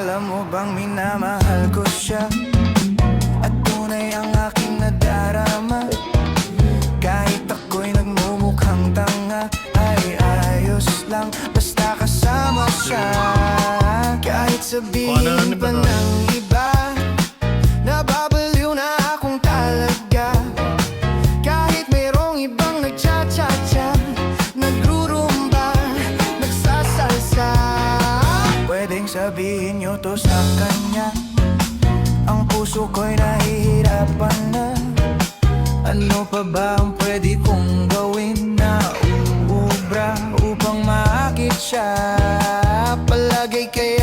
Alam mo bang minamahal ko siya, at tunay ang aking nadarama. Kahit ako'y nagmumukhang tanga, ay ayos lang basta kasama siya. Kahit sabihin pa ng iba, nababaliw na akong talaga. Kahit mayroong ibang nagcha-cha-cha, nagrurumba, nagsasalsa. Pwedeng sabihin nyo to sa kanya, ang puso ko'y nahihirapan na. Ano pa ba ang pwede kong gawin na uubra upang maakit siya? Palagay kaya